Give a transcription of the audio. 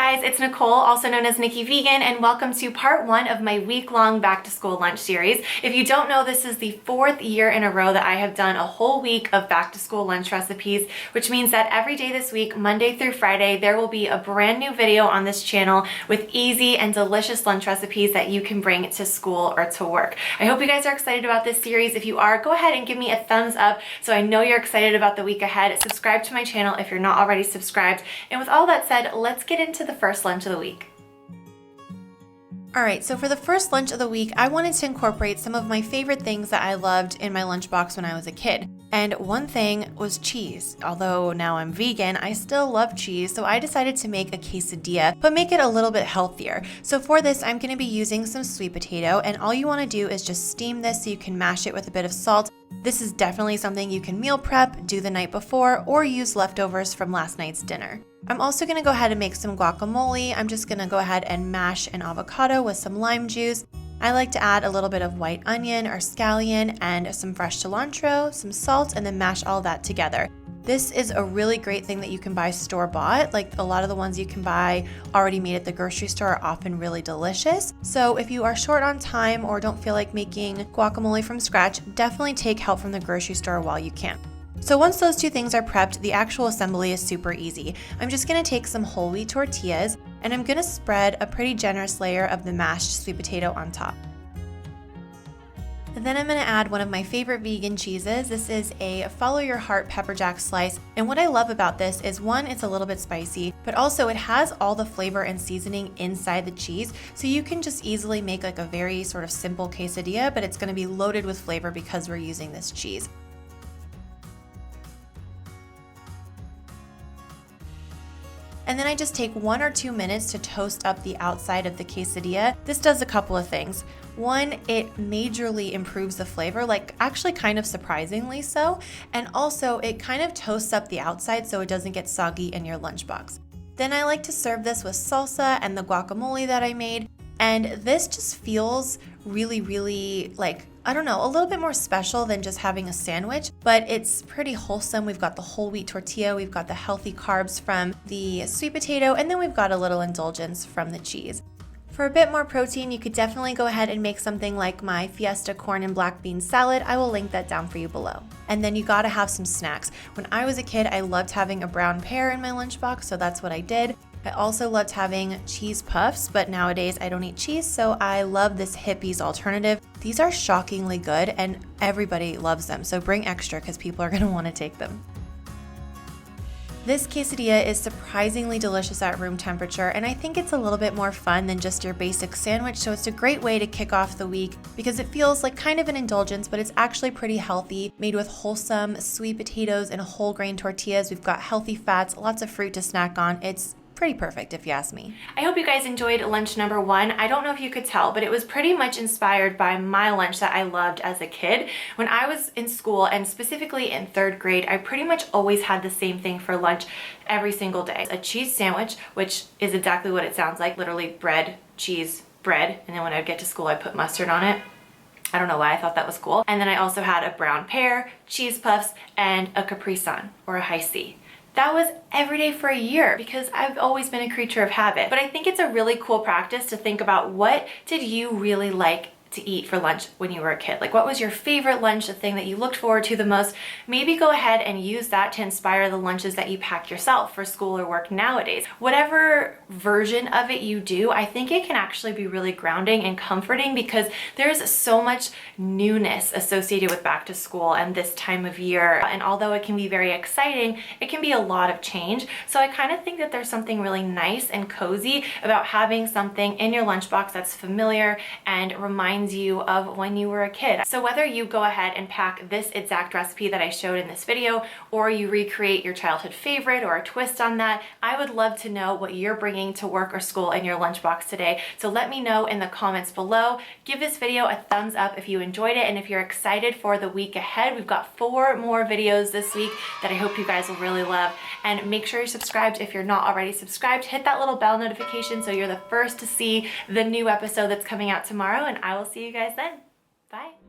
guys, it's Nicole, also known as Nikki Vegan, and welcome to part 1 of my week-long back-to-school lunch series. If you don't know, this is the 4th year in a row that I have done a whole week of back-to-school lunch recipes, which means that every day this week, Monday through Friday, there will be a brand new video on this channel with easy and delicious lunch recipes that you can bring to school or to work. I hope you guys are excited about this series. If you are, go ahead and give me a thumbs up so I know you're excited about the week ahead. Subscribe to my channel if you're not already subscribed. And with all that said, let's get into the first lunch of the week. Alright, so for the first lunch of the week, I wanted to incorporate some of my favorite things that I loved in my lunchbox when I was a kid. And one thing was cheese. Although now I'm vegan, I still love cheese, so I decided to make a quesadilla, but make it a little bit healthier. So for this, I'm going to be using some sweet potato, and all you want to do is just steam this so you can mash it with a bit of salt. This is definitely something you can meal prep, do the night before, or use leftovers from last night's dinner. I'm also going to go ahead and make some guacamole. I'm just going to go ahead and mash an avocado with some lime juice. I like to add a little bit of white onion or scallion and some fresh cilantro, some salt, and then mash all that together. This is a really great thing that you can buy store-bought. Like a lot of the ones you can buy already made at the grocery store are often really delicious. So if you are short on time or don't feel like making guacamole from scratch, definitely take help from the grocery store while you can. So once those two things are prepped, the actual assembly is super easy. I'm just going to take some whole wheat tortillas and I'm going to spread a pretty generous layer of the mashed sweet potato on top. And then I'm going to add one of my favorite vegan cheeses. This is a Follow Your Heart pepper jack slice. And what I love about this is, one, it's a little bit spicy, but also it has all the flavor and seasoning inside the cheese. So you can just easily make like a very sort of simple quesadilla, but it's going to be loaded with flavor because we're using this cheese. And then I just take 1 or 2 minutes to toast up the outside of the quesadilla. This does a couple of things. One, it majorly improves the flavor, like actually kind of surprisingly so. And also it kind of toasts up the outside so it doesn't get soggy in your lunchbox. Then I like to serve this with salsa and the guacamole that I made. And this just feels really like, I don't know, a little bit more special than just having a sandwich, but it's pretty wholesome. We've got the whole wheat tortilla, we've got the healthy carbs from the sweet potato, and then we've got a little indulgence from the cheese. For a bit more protein, you could definitely go ahead and make something like my Fiesta corn and black bean salad. I will link that down for you below. And then you gotta have some snacks. When I was a kid, I loved having a brown pear in my lunchbox, so that's what I did. I also loved having cheese puffs, but nowadays I don't eat cheese, so I love this Hippies alternative. These are shockingly good and everybody loves them, so bring extra because people are gonna wanna take them. This quesadilla is surprisingly delicious at room temperature, and I think it's a little bit more fun than just your basic sandwich, so it's a great way to kick off the week because it feels like kind of an indulgence, but it's actually pretty healthy, made with wholesome sweet potatoes and whole grain tortillas. We've got healthy fats, lots of fruit to snack on. It's pretty perfect if you ask me. I hope you guys enjoyed lunch number 1. I don't know if you could tell, but it was pretty much inspired by my lunch that I loved as a kid. When I was in school, and specifically in 3rd grade, I pretty much always had the same thing for lunch every single day. A cheese sandwich, which is exactly what it sounds like, literally bread, cheese, bread, and then when I'd get to school I'd put mustard on it. I don't know why I thought that was cool. And then I also had a brown pear, cheese puffs, and a Capri Sun or a high C. That was every day for a year because I've always been a creature of habit. But I think it's a really cool practice to think about, what did you really like to eat for lunch when you were a kid? Like, what was your favorite lunch, the thing that you looked forward to the most? Maybe go ahead and use that to inspire the lunches that you pack yourself for school or work nowadays. Whatever version of it you do, I think it can actually be really grounding and comforting because there's so much newness associated with back to school and this time of year. And although it can be very exciting, it can be a lot of change. So I kind of think that there's something really nice and cozy about having something in your lunchbox that's familiar and reminds you of when you were a kid. So whether you go ahead and pack this exact recipe that I showed in this video, or you recreate your childhood favorite or a twist on that, I would love to know what you're bringing to work or school in your lunchbox today. So let me know in the comments below. Give this video a thumbs up if you enjoyed it, and if you're excited for the week ahead. We've got 4 more videos this week that I hope you guys will really love. And make sure you're subscribed if you're not already subscribed. Hit that little bell notification so you're the first to see the new episode that's coming out tomorrow, and I will see you guys then. Bye.